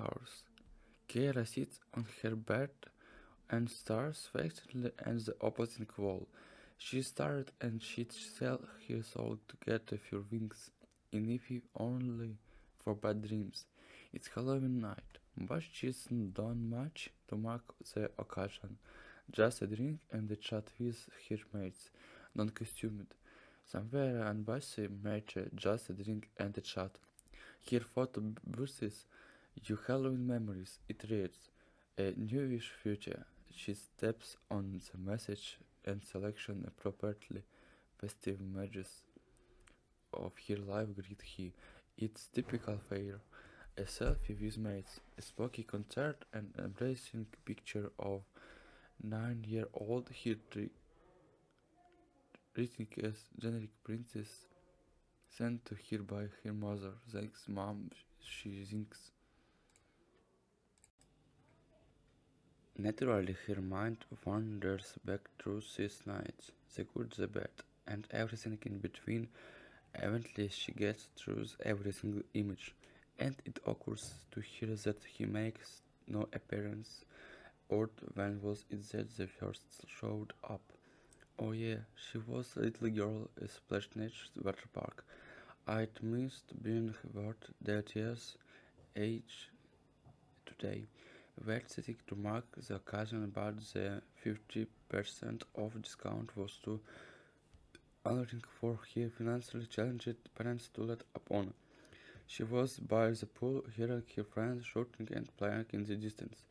hours. Kara sits on her bed and stares fixedly at the opposite wall. She started and she'd sell her soul to get a few wings, and if only for bad dreams. It's Halloween night, but she's not done much to mark the occasion. Just a drink and a chat with her mates, non-costumed. Somewhere and Bessie match just a drink and a chat. Her photo versus your Halloween memories. It reads a newish future. She steps on the message and selection appropriately festive images of her life greet he. It's typical fare. A selfie with mates, a spooky concert, and embracing picture of 9-year-old her treating as generic princess sent to her by her mother. Thanks, mom, she thinks. Naturally, her mind wanders back through these nights, the good, the bad, and everything in between. Eventually, she gets through every single image, and it occurs to her that he makes no appearance. Or when was it that the first showed up? Oh yeah, she was a little girl, a splash water park. I'd missed being what that year's age today. We're sitting to mark the occasion, but the 50% off discount was too honoring for her financially challenged parents to let upon. She was by the pool, hearing her friends shouting and playing in the distance.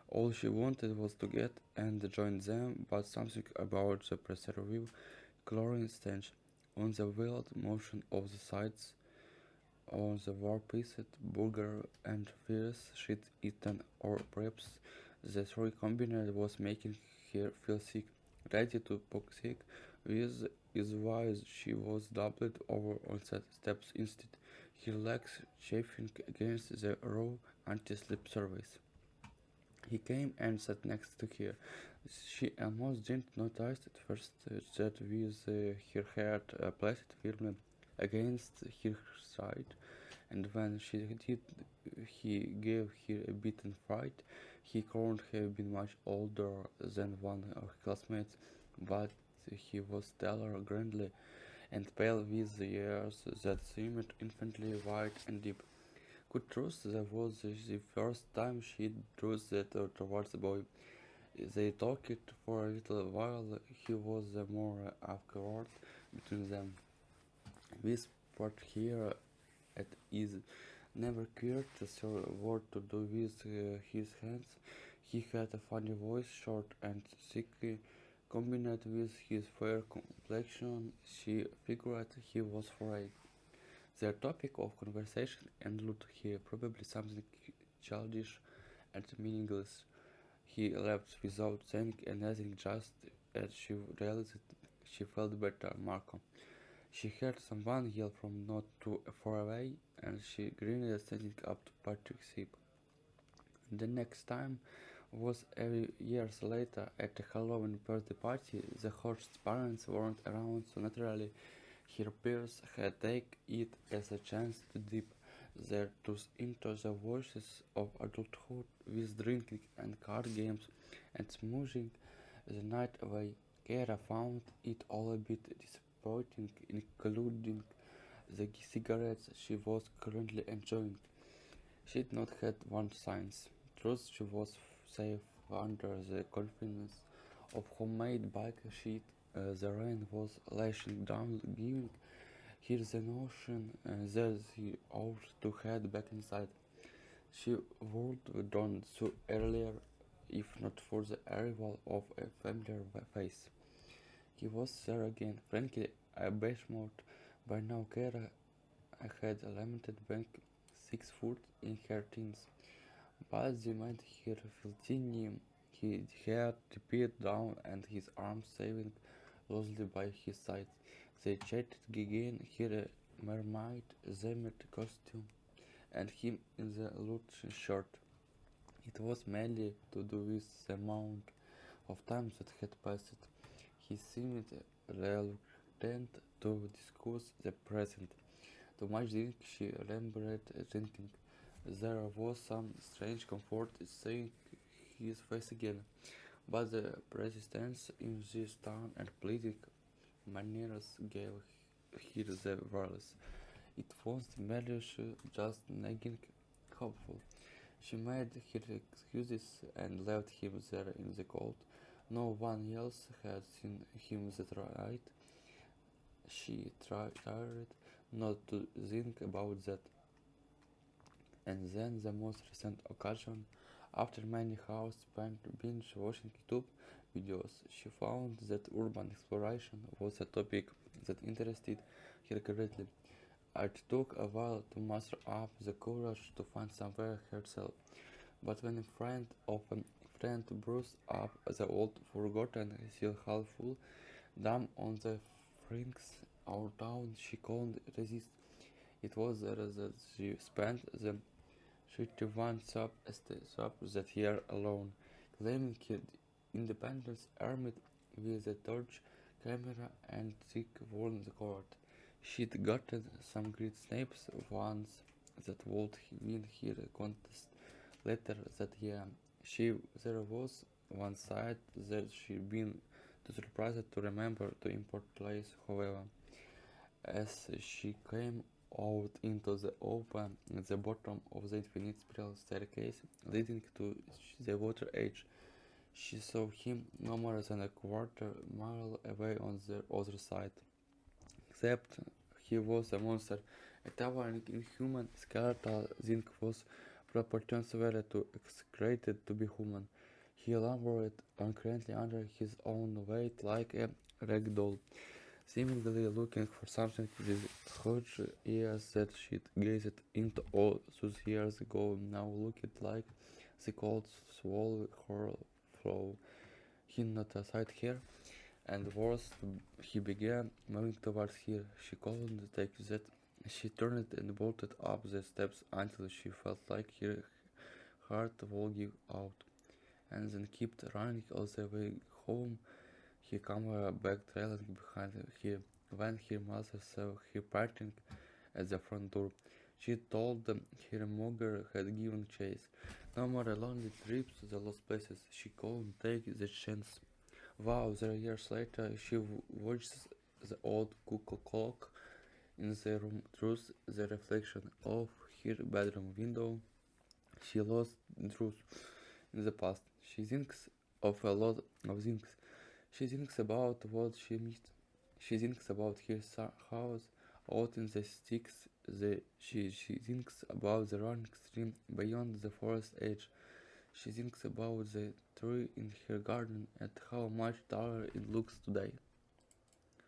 All she wanted was to get and join them, but something about the preservative chlorine stench on the wild motion of the sides on the war-pieced burger and fierce she'd eaten, or perhaps the three combined was making her feel sick, ready to poke sick, with is why she was doubled over on the steps instead, her legs chafing against the raw anti-slip surface. He came and sat next to her. She almost didn't notice at first that with her head placed firmly against her side, and when she did, he gave her a beaten fright. He couldn't have been much older than one of his classmates, but he was taller, grandly, and pale with the years that seemed infinitely wide and deep. Good truth, that was the first time she drew that towards the boy. They talked for a little while. He was more awkward between them. This part here at ease, never cared so what to do with his hands. He had a funny voice, short and sickly, combined with his fair complexion. She figured he was afraid. Their topic of conversation ended here, probably something childish and meaningless. He left without saying anything, just as she realized she felt better. Marco. She heard someone yell from not too far away, and she grinned, standing up to participate. The next time was years later at a Halloween birthday party. The host's parents weren't around, so naturally her peers had taken it as a chance to dip their toes into the voices of adulthood with drinking and card games and smooching the night away. Kara found it all a bit disappointing, including the cigarettes she was currently enjoying. She'd not had one since. Truth, she was safe under the confidence of homemade bike sheet. The rain was lashing down, giving her the notion that she ought to head back inside. She would have done so earlier if not for the arrival of a familiar face. He was there again, frankly, a behemoth. By now, Kara had a limited bank 6 foot in her teens, but they made her feel teeny. He had disappeared down and his arms saving loosely by his side. They chatted again, her mermaid themed costume and him in the loose shirt. It was mainly to do with the amount of time that had passed. He seemed reluctant to discuss the present. Too much drink, she remembered drinking, There was some strange comfort in seeing his face again, but the persistence in this tone and pleading manners gave her the words. It was merely just nagging hopeful. She made her excuses and left him there in the cold. No one else had seen him that night. She tried not to think about that. And then the most recent occasion, after many hours spent binge watching YouTube videos, she found that urban exploration was a topic that interested her greatly. It took a while to muster up the courage to find somewhere herself, but when a friend of a friend brushed up the old forgotten still half full dam on the frinks our town, she couldn't resist. It was there that she spent the 31 sub that year alone, claiming her independence armed with a torch, camera, and thick woolen cord. She'd gotten some great snaps once that would win her contest later that year. There was one side that she'd been too surprised to remember to import place, however. As she came out into the open at the bottom of the infinite spiral staircase leading to the water edge, she saw him no more than a quarter mile away on the other side. Except he was a monster, a towering inhuman skeletal zinc was proportionally too excreted to be human. He lumbered uncurrently under his own weight like a rag doll, seemingly looking for something with huge ears that she'd gazed into all those years ago now looked like the cold swallow her flow. He not aside her, and worse, he began moving towards her. She couldn't take that. She turned and bolted up the steps until she felt like her heart would give out, and then kept running all the way home. He came back trailing behind her when her mother saw her parting at the front door. She told them her mother had given chase. No more lonely trips to the lost places. She couldn't take the chance. Wow, there years later, she watched the old cuckoo clock in the room through the reflection of her bedroom window. She lost truth in the past. She thinks of a lot of things. She thinks about what she missed. She thinks about her house out in the sticks. She thinks about the running stream beyond the forest edge. She thinks about the tree in her garden and how much taller it looks today.